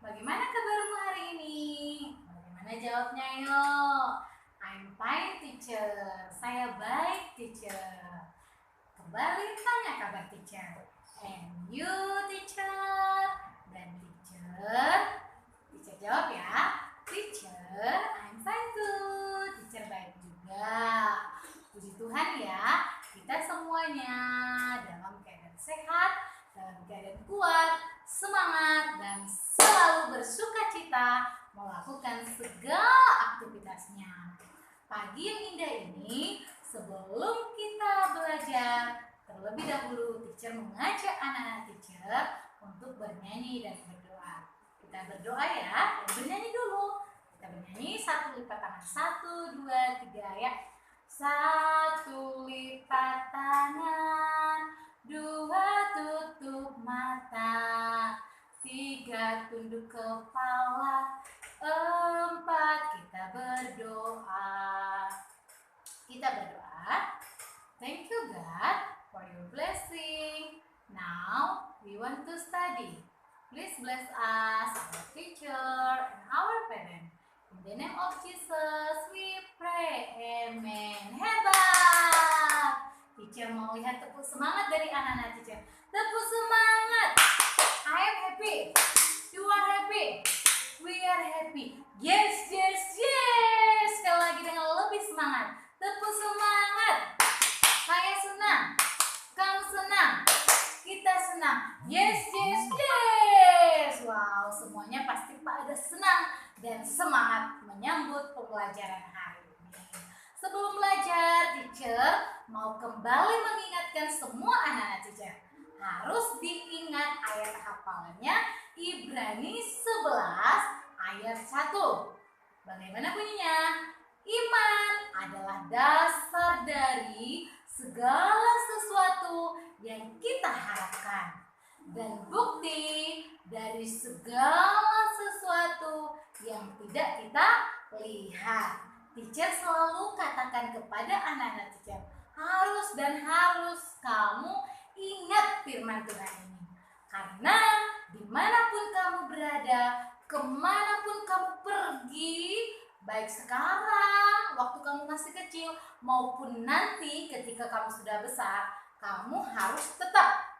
bagaimana kabarmu hari ini? Bagaimana jawabnya yo? I'm fine teacher. Saya baik teacher. Kembali tanya kabar teacher. And you teacher? Dan teacher jawab ya. Teacher, I'm fine too. Teacher baik juga. Puji Tuhan ya, kita semuanya dalam keadaan sehat, dalam keadaan kuat, semangat, dan selalu bersuka cita melakukan segala aktivitasnya. Pagi yang indah ini, sebelum kita belajar, terlebih dahulu teacher mengajak anak-anak teacher untuk bernyanyi dan berdoa. Kita berdoa ya, dan bernyanyi dulu. Kita bernyanyi, satu lipat tangan, 1, 2, 3 ya. 1 lipat tangan, 2 tutup mata, 3 tunduk kepala, 4 kita berdoa. Kita berdoa. Thank you God for your blessing. Now we want to study. Please bless us, our teacher and our parents. In the name of Jesus we pray. Amen. Hebat. Teacher mau lihat tepuk semangat dari anak-anak teacher. Tepuk semangat. I am happy. You are happy. We are happy. Yes, yes, yes. Sekali lagi dengan lebih semangat. Tepuk semangat. Saya senang. Kamu senang. Kita senang. Yes, yes, yes. Wow, semuanya pasti pada senang dan semangat menyambut pembelajaran hari ini. Sebelum belajar, teacher mau kembali mengingatkan semua anak-anak teacher. Harus diingat ayat hafalannya Ibrani 11 ayat 1. Bagaimana bunyinya? Iman adalah dasar dari segala sesuatu yang kita harapkan dan bukti dari segala sesuatu yang tidak kita lihat. Teacher selalu katakan kepada anak-anak teacher, harus dan harus kamu ingat firman Tuhan ini. Karena dimanapun kamu berada, kemanapun kamu pergi, baik sekarang, waktu kamu masih kecil, maupun nanti ketika kamu sudah besar, kamu harus tetap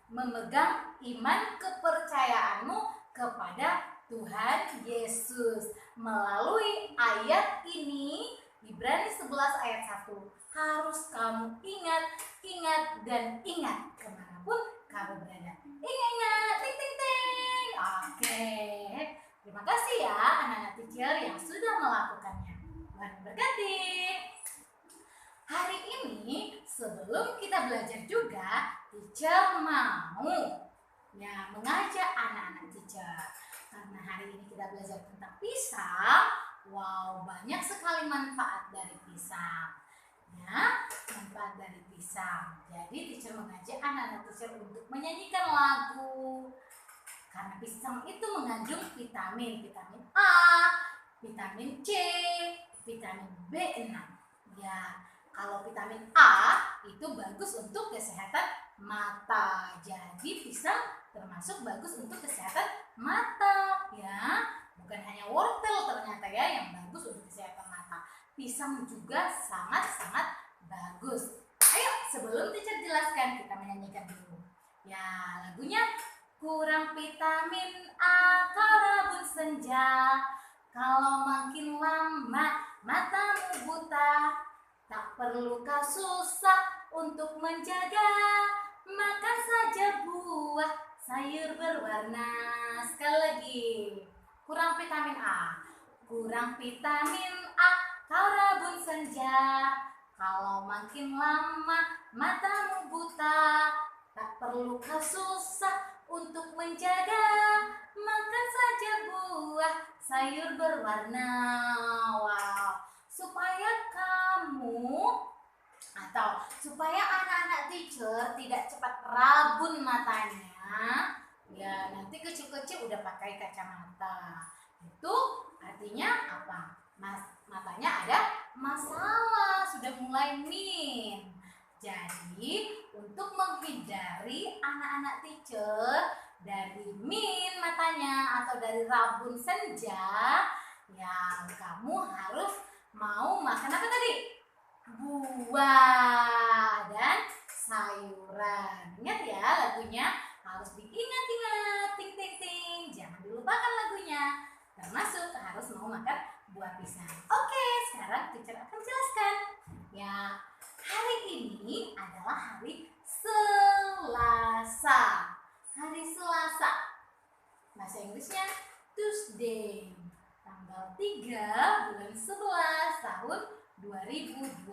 memegang iman kepercayaanmu kepada Tuhan Yesus. Melalui ayat ini, Ibrani 11 ayat 1, harus kamu ingat, dan ingat kemanapun kamu berada. Ingat, ting ting ting. Oke, terima kasih ya anak-anak teacher yang sudah melakukannya. Tuhan berkati. Hari ini sebelum kita belajar juga, teacher mau mengajak anak-anak teacher. Karena hari ini kita belajar tentang pisang. Wow, banyak sekali manfaat dari pisang. Ya, manfaat dari pisang. Jadi teacher mengajak anak-anak teacher untuk menyanyikan lagu. Karena pisang itu mengandung vitamin A, vitamin C, vitamin B6. Ya, kalau vitamin A itu bagus untuk kesehatan mata. Jadi pisang termasuk bagus untuk kesehatan mata ya. Bukan hanya wortel ternyata ya yang bagus untuk kesehatan mata. Pisang juga sangat-sangat bagus. Ayo sebelum teacher jelaskan kita menyanyikan dulu. Ya, lagunya kurang vitamin A kau rabun senja. Kalau makin lama matamu buta. Tak perlu kau susah untuk menjaga. Makan saja buah, sayur berwarna. Sekali lagi. Kurang vitamin A. Kurang vitamin A, kau rabun senja. Kalau makin lama matamu buta. Tak perlu kau susah untuk menjaga. Makan saja buah, sayur berwarna. Wow. Supaya anak-anak teacher tidak cepat rabun matanya, ya nanti kecil-kecil udah pakai kacamata. Itu artinya apa? Matanya ada masalah, sudah mulai min. Jadi untuk menghindari anak-anak teacher dari min matanya atau dari rabun senja, ya kamu harus mau makan apa tadi? Buah dan sayuran. Ingat ya lagunya, harus diingat-ingat, ting ting ting. Jangan dilupakan lagunya. Termasuk harus mau makan buah pisang. Oke, sekarang teacher akan jelaskan. Ya, hari ini adalah hari Selasa. Hari Selasa. Bahasa Inggrisnya Tuesday. Tanggal 3 bulan 11 tahun 2020.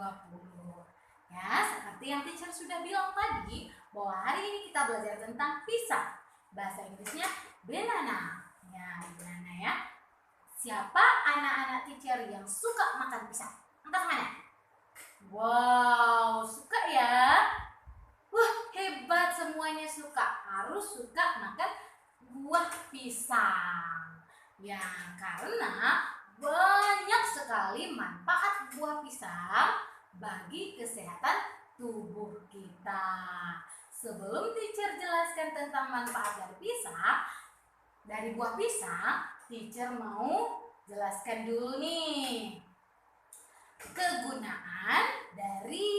Ya, seperti yang teacher sudah bilang tadi, bahwa hari ini kita belajar tentang pisang. Bahasa Inggrisnya banana. Ya, banana ya. Siapa anak-anak teacher yang suka makan pisang? Angkat tangannya. Wow, suka ya? Wah, hebat, semuanya suka. Harus suka makan buah pisang. Ya, karena banyak sekali manfaat buah pisang bagi kesehatan tubuh kita. Sebelum teacher jelaskan tentang manfaat dari pisang, dari buah pisang, teacher mau jelaskan dulu nih kegunaan dari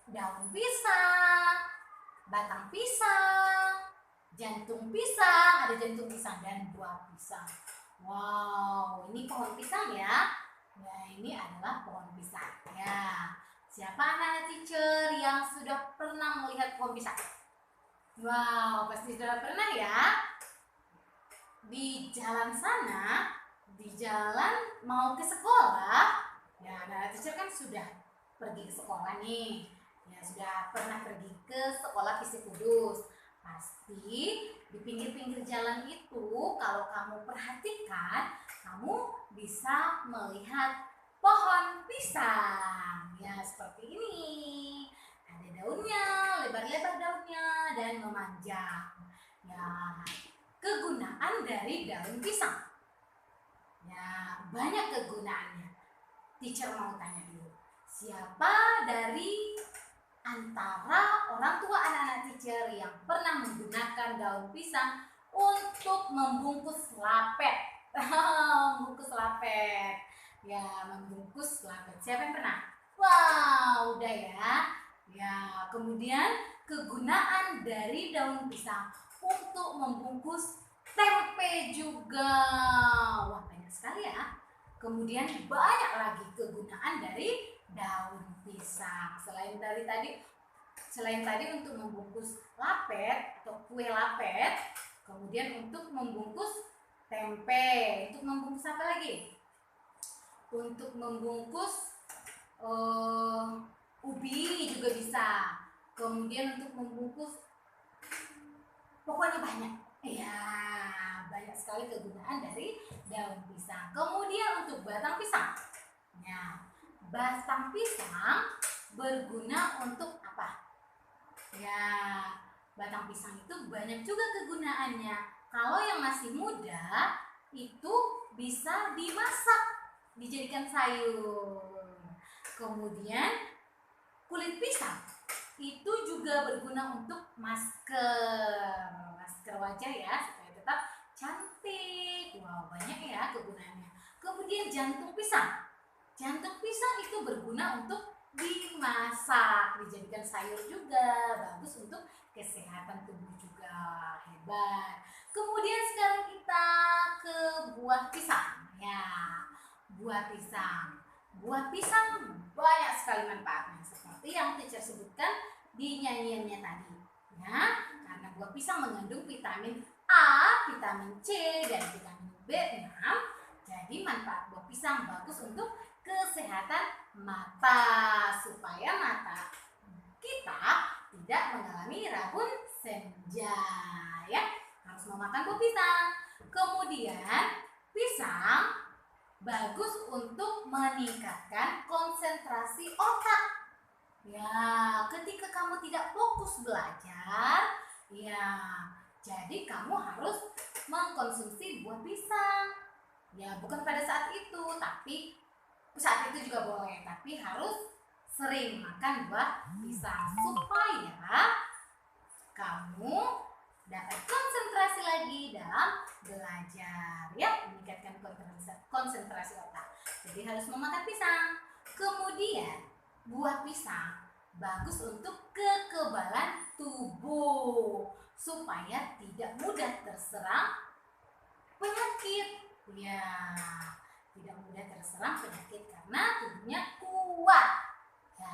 daun pisang, batang pisang, jantung pisang, ada jantung pisang dan buah pisang. Wow, ini pohon pisang ya. Ya, ini adalah pohon pisang. Ya, siapa anak teacher yang sudah pernah melihat pohon pisang? Wow, pasti sudah pernah ya. Di jalan sana, di jalan mau ke sekolah, ya anak teacher kan sudah pergi ke sekolah nih. Ya, sudah pernah pergi ke sekolah Visi Kudus. Pasti di pinggir-pinggir jalan itu, kalau kamu perhatikan, kamu bisa melihat pohon pisang. Ya, seperti ini. Ada daunnya, lebar-lebar daunnya dan memanjang. Ya, kegunaan dari daun pisang. Ya, banyak kegunaannya. Teacher mau tanya dulu. Siapa dari antara orang tua anak-anak teacher yang pernah menggunakan daun pisang untuk membungkus lapet? Membungkus lapet. Ya, membungkus lapet. Siapa yang pernah? Wow, udah ya. Ya, kemudian kegunaan dari daun pisang untuk membungkus tempe juga. Wah, banyak sekali ya. Kemudian banyak lagi kegunaan dari daun pisang. Selain tadi untuk membungkus lapet atau kue lapet, kemudian untuk membungkus tempe, untuk membungkus apa lagi? Untuk membungkus ubi juga bisa. Kemudian untuk membungkus, pokoknya banyak. Ya, banyak sekali kegunaan dari daun pisang. Kemudian untuk batang pisang. Ya, batang pisang berguna untuk apa? Ya, batang pisang itu banyak juga kegunaannya. Kalau yang masih muda itu bisa dimasak, dijadikan sayur. Kemudian kulit pisang itu juga berguna untuk masker wajah ya, supaya tetap cantik. Wow, banyak ya kegunaannya. Kemudian jantung pisang itu berguna untuk dimasak, dijadikan sayur juga, bagus untuk kesehatan tubuh juga. Hebat. Kemudian sekarang kita ke buah pisang. Ya, buah pisang banyak sekali manfaatnya, seperti yang teacher sebutkan di nyanyiannya tadi ya, karena buah pisang mengandung vitamin A, vitamin C, dan vitamin B6. Jadi manfaat buah pisang bagus untuk kesehatan mata, supaya mata kita tidak mengalami rabun senja ya. Harus memakan buah pisang. Kemudian pisang bagus untuk meningkatkan konsentrasi otak. Ya, ketika kamu tidak fokus belajar, ya, jadi kamu harus mengkonsumsi buah pisang. Ya, bukan pada saat itu, tapi saat itu juga boleh, tapi harus sering makan buah pisang supaya kamu dapat konsentrasi lagi dalam belajar. Ya, meningkatkan konsentrasi otak. Jadi harus memakan pisang. Kemudian buah pisang bagus untuk kekebalan tubuh supaya tidak mudah terserang penyakit. Ya, tidak mudah terserang penyakit karena tubuhnya kuat. Ya.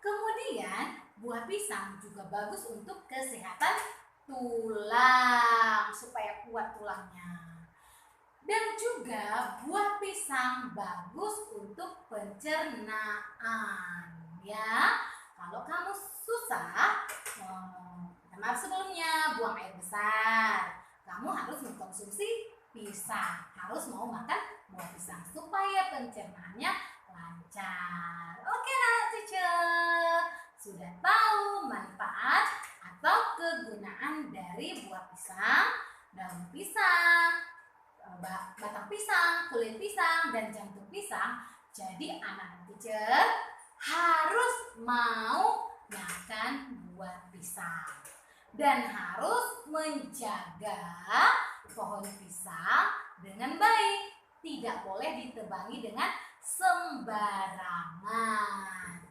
Kemudian buah pisang juga bagus untuk kesehatan tulang supaya kuat tulangnya. Dan juga buah pisang bagus untuk pencernaan. Ya, kalau kamu susah, maaf sebelumnya buang air besar, kamu harus mengkonsumsi pisang, harus mau makan buah pisang supaya pencernaannya lancar. Oke, anak teacher, sudah tahu manfaat atau kegunaan dari buah pisang, daun pisang, batang pisang, kulit pisang, dan jantung pisang. Jadi anak teacher harus mau makan buah pisang dan harus menjaga pohon pisang dengan baik. Tidak boleh ditebangi dengan sembarangan.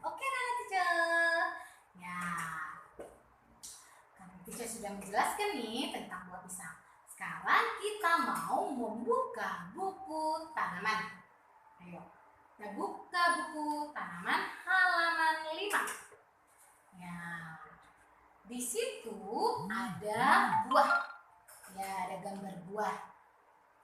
Oke, anak teacher. Ya, karena teacher sudah menjelaskan nih tentang buah pisang. Sekarang kita mau membuka buku tanaman. Ayo, kita buka buku tanaman halaman 5. Ya, di situ ada buah. Ya, ada gambar buah.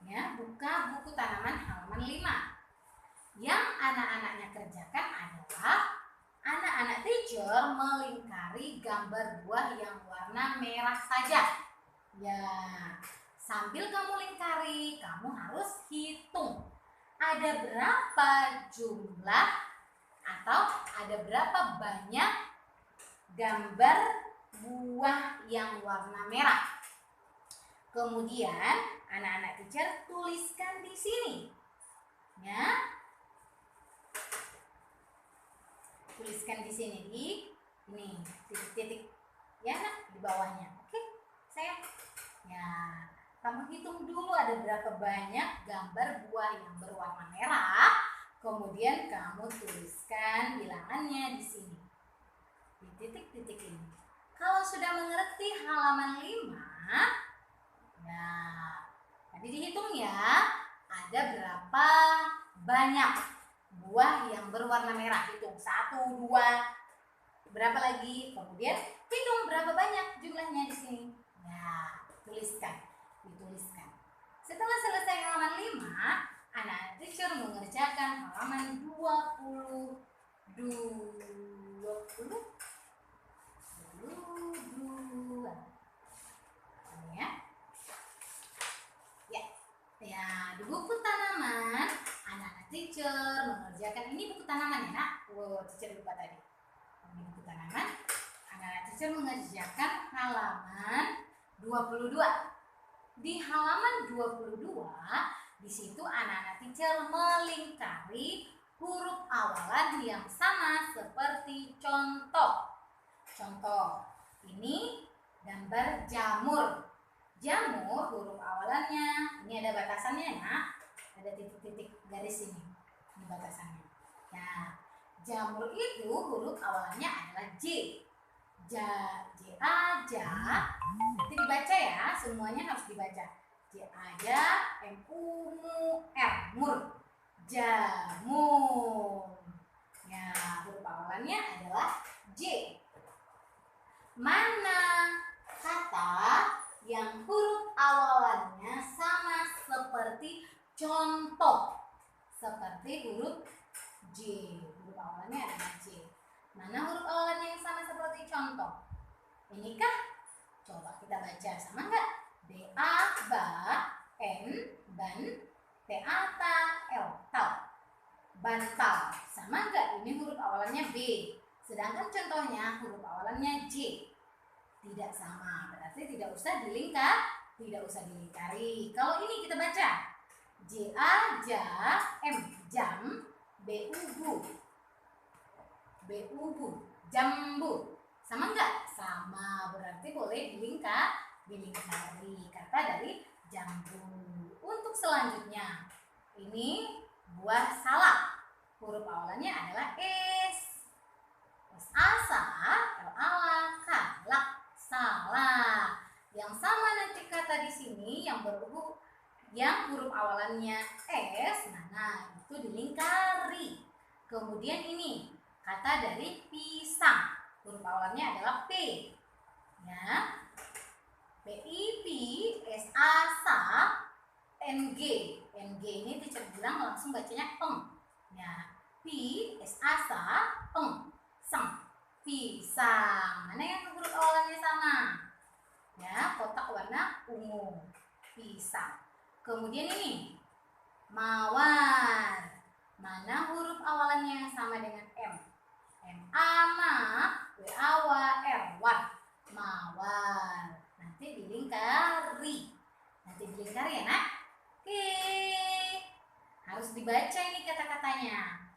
Ya, buka buku tanaman halaman 5. Yang anak-anaknya kerjakan adalah anak-anak teacher melingkari gambar buah yang warna merah saja. Ya, sambil kamu lingkari, kamu harus hitung ada berapa jumlah atau ada berapa banyak gambar buah yang warna merah. Kemudian anak-anak teacher tuliskan di sini. Ya. Tuliskan di sini di ini titik-titik ya di bawahnya. Oke, saya. Ya, kamu hitung dulu ada berapa banyak gambar buah yang berwarna merah. Kemudian kamu tuliskan bilangannya di sini. Di titik-titik ini. Kalau sudah mengerti halaman 5, nah, tadi dihitung ya, ada berapa banyak buah yang berwarna merah. Hitung 1, 2, berapa lagi? Kemudian hitung berapa banyak jumlahnya di sini. Nah, tuliskan, dituliskan. Setelah selesai halaman 5, anak teacher mengerjakan halaman 22. Ini ya. Ya, di buku tanaman, anak-anak teacher mengerjakan ini buku tanaman ya, nak. Teacher lupa tadi. Ini buku tanaman, anak-anak teacher mengerjakan halaman 22. Di halaman 22, di situ anak-anak teacher melingkari huruf awalan yang sama seperti contoh. Contoh, ini gambar jamur. Jamur huruf awalannya, ini ada batasannya ya, ada titik-titik garis ini batasannya. Nah, jamur itu huruf awalannya adalah J. J A, nanti dibaca ya, semuanya harus dibaca. J A, M U R, mur, jamur. Ya, huruf awalannya adalah J. Mana kata yang huruf awalannya sama seperti contoh, seperti huruf J, huruf awalannya adalah J. Mana huruf awalannya yang sama seperti contoh? Inikah? Coba kita baca, sama enggak? B A, ba, N, ban, T A, ta, L, tal, bantal. Sama enggak? Ini huruf awalannya B, sedangkan contohnya huruf awalannya J. Tidak sama, berarti tidak usah dilingkari. Kalau ini kita baca J A, ja, M, jam, B U, bu, jambu. Sama enggak? Sama, berarti boleh dilingkari. Kata dari jambu. Untuk selanjutnya, ini buah salak. Huruf awalannya adalah S. Asa, ala, kalak, salah. Yang sama nanti kata di sini yang huruf awalannya S, nah itu dilingkari. Kemudian ini kata dari pisang. Huruf awalannya adalah P. Ya. PIP, SA, NG. NG ini teacher bilang langsung bacanya eng. Ya. P, SA, eng. Sang. Pisang. Mana yang huruf awalannya sama? Ya, kotak warna ungu. Pisang. Kemudian ini mawar. Mana huruf awalannya yang sama dengan M? M A ma, W A W R war. Mawar. Nanti dilingkari. Ya, Nak? Oke. Harus dibaca ini kata-katanya.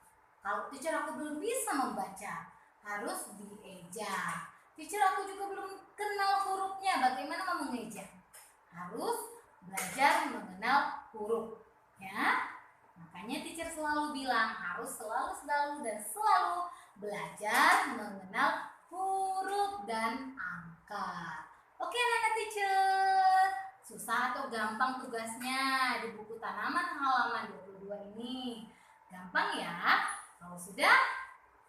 Kalau teacher aku belum bisa membaca, harus dieja. Teacher aku juga belum kenal hurufnya, bagaimana mau mengeja? Harus belajar mengenal huruf, ya. Makanya teacher selalu bilang harus selalu belajar mengenal huruf dan angka. Oke, anak teacher. Susah atau gampang tugasnya di buku tanaman halaman 22 ini? Gampang ya. Kalau sudah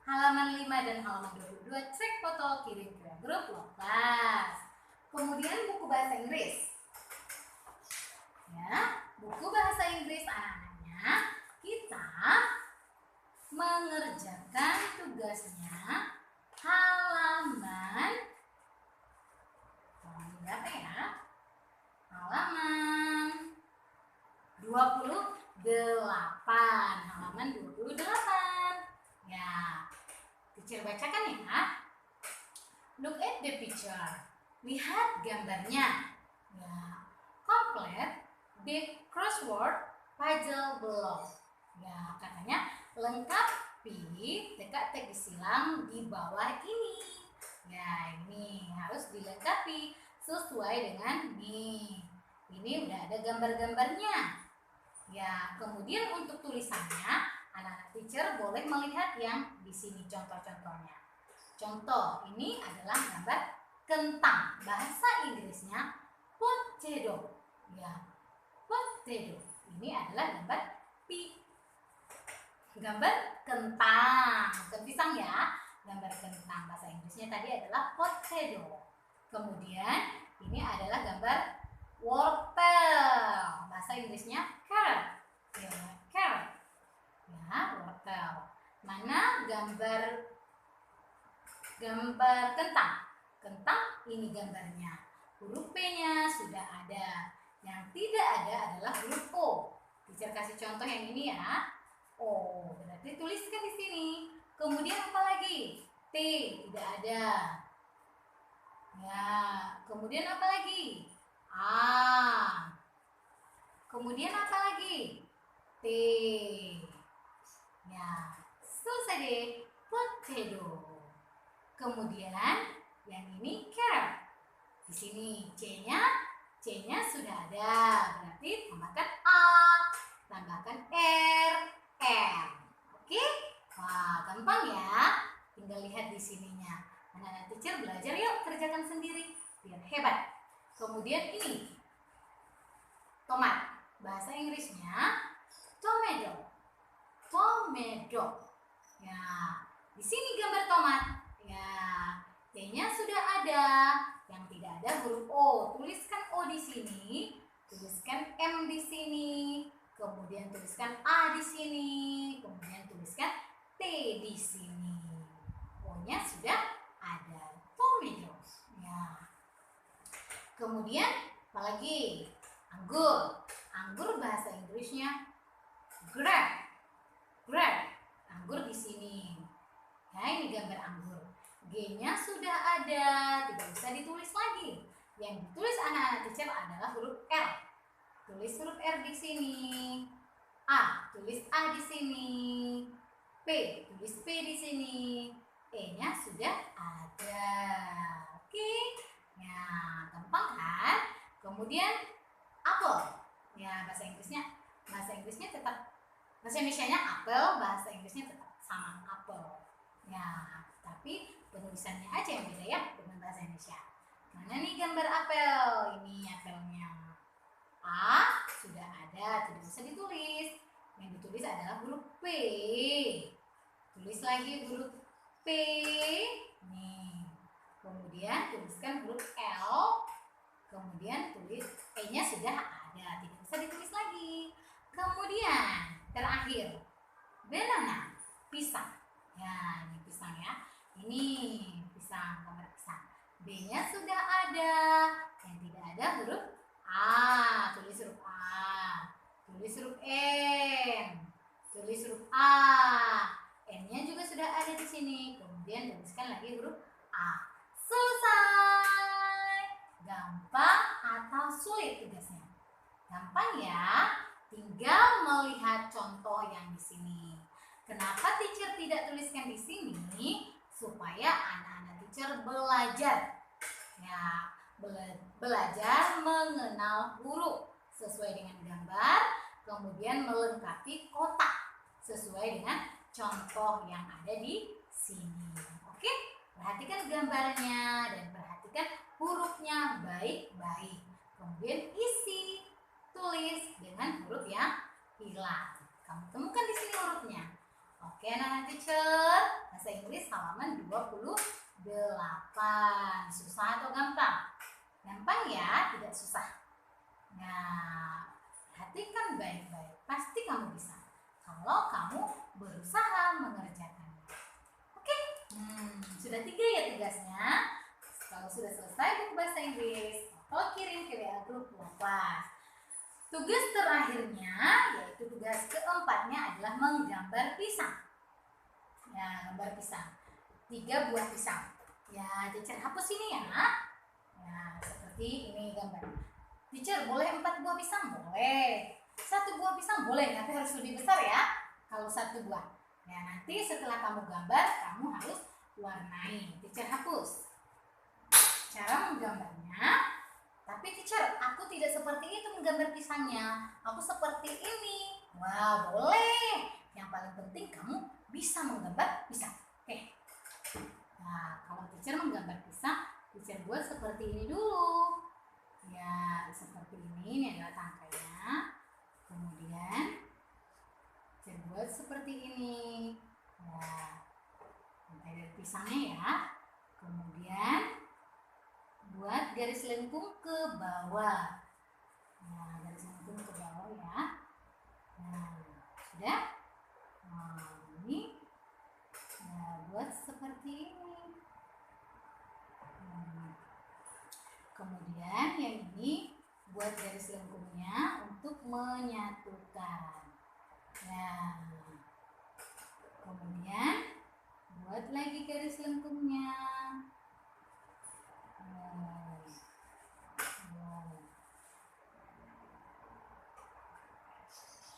halaman 5 dan halaman 22 cek foto, kirim ke grup Loklas. Kemudian buku bahasa Inggris. Ya, buku bahasa Inggris anak-anaknya kita mengerjakan tugasnya halaman berapa ya? Halaman 28. Halaman 28. Ya. Teacher bacakan ya. Look at the picture. Lihat gambarnya. Ya. Complete the crossword puzzle below. Ya, katanya lengkapi teka-teki silang di bawah ini. Ya, ini harus dilengkapi sesuai dengan nih. Ini udah ada gambar-gambarnya. Ya, kemudian untuk tulisannya, anak-anak teacher boleh melihat yang di sini contoh-contohnya. Contoh, ini adalah gambar kentang. Bahasa Inggrisnya potato. Ya, potato. Ini adalah gambar kentang, bukan pisang ya. Gambar kentang, bahasa Inggrisnya tadi adalah potato. Kemudian ini adalah gambar wortel, bahasa Inggrisnya carrot. Ya, carrot. Ya, wortel. Mana gambar kentang? Kentang ini gambarnya. Huruf P-nya sudah ada. Yang tidak ada adalah huruf O. Teacher kasih contoh yang ini ya. O, berarti tuliskan di sini. Kemudian apa lagi? T tidak ada. Ya, kemudian apa lagi? A. Kemudian apa lagi? T. Ya, selesai deh. Potato. Kemudian yang ini carrot. Di sini C-nya sudah ada. Berarti tambahkan A, tambahkan R. Oke? Wah, gampang ya. Tinggal lihat di sininya. Anak-anak teacher belajar yuk, kerjakan sendiri biar hebat. Kemudian ini tomat. Bahasa Inggrisnya tomato. Ya, di sini gambar tomat. Ya, T-nya sudah ada. Yang tidak ada huruf O. Tuliskan O di sini, tuliskan M di sini, kemudian tuliskan A di sini, kemudian tuliskan T di sini. O-nya sudah ada. Tomato. Ya. Kemudian apalagi? Anggur. Anggur bahasa Inggrisnya grape. Anggur di sini. Ya, ini gambar anggur. G-nya sudah ada, tidak usah ditulis lagi. Yang ditulis anak-anak teacher adalah huruf R. Tulis huruf R di sini. A, tulis A di sini. P, tulis P di sini. E-nya sudah ada. Oke. Ya, gampang kan? Kemudian apel. Ya, bahasa Inggrisnya tetap, bahasa Indonesianya apel, bahasa Inggrisnya tetap sama, apel. Ya, tapi penulisannya aja yang beda ya dengan bahasa Indonesia. Mana nih gambar apel? Ini apelnya. A sudah ada, tidak usah ditulis. Yang ditulis adalah huruf P. Tulis lagi huruf P. Nih. Kemudian tuliskan huruf L. Kemudian tulis E-nya sudah ada, tidak usah ditulis lagi. Kemudian terakhir banana, pisang. Ya, ini pisang ya. Ini pisang, gambar pisang. B-nya sudah ada. Yang tidak ada huruf A, tulis huruf A. Tulis huruf N. Tulis huruf A. N-nya juga sudah ada di sini. Kemudian tuliskan lagi huruf A. Selesai. Gampang atau sulit tugasnya? Gampang ya. Tinggal melihat contoh yang di sini. Kenapa teacher tidak tuliskan di sini? Supaya anak-anak teacher belajar. Ya, belajar mengenal huruf sesuai dengan gambar, kemudian melengkapi kotak sesuai dengan contoh yang ada di sini. Oke, perhatikan gambarnya dan perhatikan hurufnya baik-baik. Kemudian isi, tulis dengan huruf yang hilang. Kamu temukan di sini hurufnya. Oke, anak-anak teacher, bahasa Inggris halaman 28. Susah atau gampang? Gampang ya, tidak susah. Nah, perhatikan baik-baik. Pasti kamu bisa kalau kamu berusaha mengerjakannya. Oke, sudah 3 ya tugasnya. Kalau sudah selesai buku bahasa Inggris, atau kirim ke WA grup kelas. Tugas terakhirnya, yaitu tugas keempatnya adalah menggambar pisang. Ya, gambar pisang. 3 buah pisang. Ya, teacher hapus ini ya. Ya, seperti ini gambar. Teacher, boleh 4 buah pisang? Boleh. 1 buah pisang boleh, tapi harus lebih besar ya. Kalau 1 buah. Ya, nanti setelah kamu gambar, kamu harus warnai. Teacher hapus. Cara menggambarnya. Tapi teacher, aku tidak seperti itu menggambar pisangnya. Aku seperti ini. Wah, boleh. Yang paling penting kamu bisa menggambar pisang. Oke. Nah, kalau teacher menggambar pisang, teacher buat seperti ini dulu. Ya, seperti ini adalah tangkainya. Kemudian teacher buat seperti ini. Ya, tangkai dari pisangnya ya. Kemudian buat garis lengkung ke bawah. Nah, garis lengkung ke bawah ya. Nah, sudah. Nah, ini. Nah, buat seperti ini. Kemudian yang ini buat garis lengkungnya untuk menyatukan. Nah, kemudian buat lagi garis lengkungnya.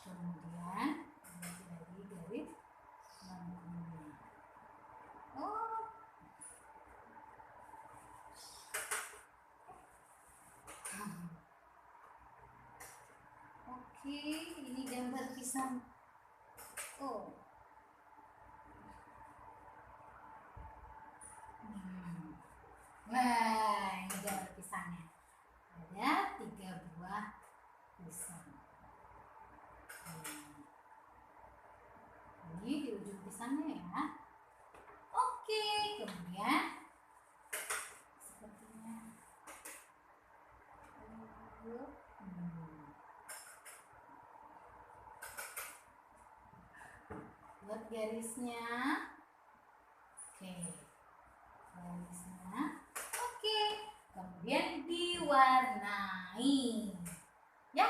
Kemudian buat lagi garis lengkungnya. Oke, ini gambar pisang. Nah, ini gambar pisangnya. Ada 3 buah pisang. Ini di ujung pisangnya ya. Oke, kemudian sepertinya buat garisnya. Oke, garisnya. Oke, kemudian diwarnai ya,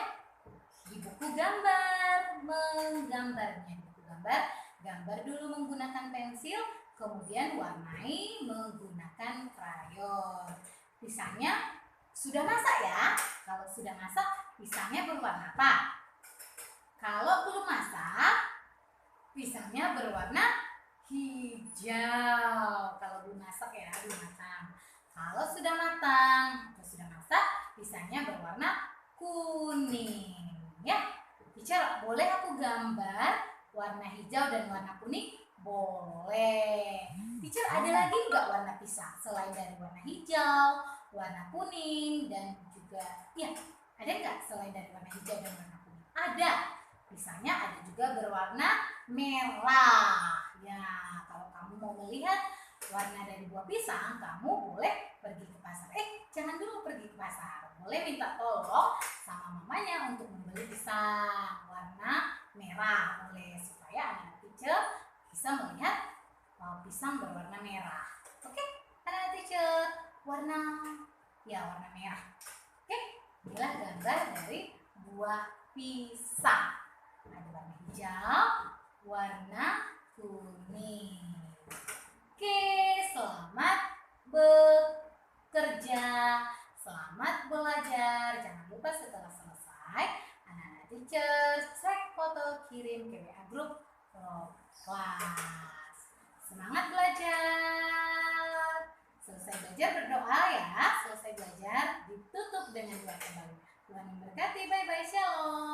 di buku gambar menggambarnya. Di buku gambar dulu menggunakan pensil, kemudian warnai menggunakan krayon. Pisangnya sudah masak ya. Kalau sudah masak, pisangnya berwarna apa? Kalau belum masak, pisangnya berwarna hijau. Kalau belum masak ya, belum matang. Kalau sudah matang atau sudah masak, pisangnya berwarna kuning. Ya, teacher, boleh aku gambar warna hijau dan warna kuning? Boleh. Teacher, ada lagi nggak warna pisang selain dari warna hijau, warna kuning, dan juga, ya, ada nggak selain dari warna hijau dan warna kuning? Ada. Pisangnya ada juga berwarna merah. Ya, kalau kamu mau melihat warna dari buah pisang, kamu boleh pergi ke pasar. Jangan dulu pergi ke pasar. Boleh minta tolong sama mamanya untuk membeli pisang warna merah. Boleh, supaya anak teacher bisa melihat pisang berwarna merah. Oke, anak teacher, warna merah. Oke, inilah gambar dari buah pisang. Ada warna hijau, warna kuning. Oke, selamat bekerja, selamat belajar. Jangan lupa setelah selesai, anak-anak teacher cek foto, kirim ke WA grup kelas. Semangat belajar. Selesai belajar berdoa ya. Selesai belajar ditutup dengan doa kembali. Tuhan memberkati. Bye bye. Shalom.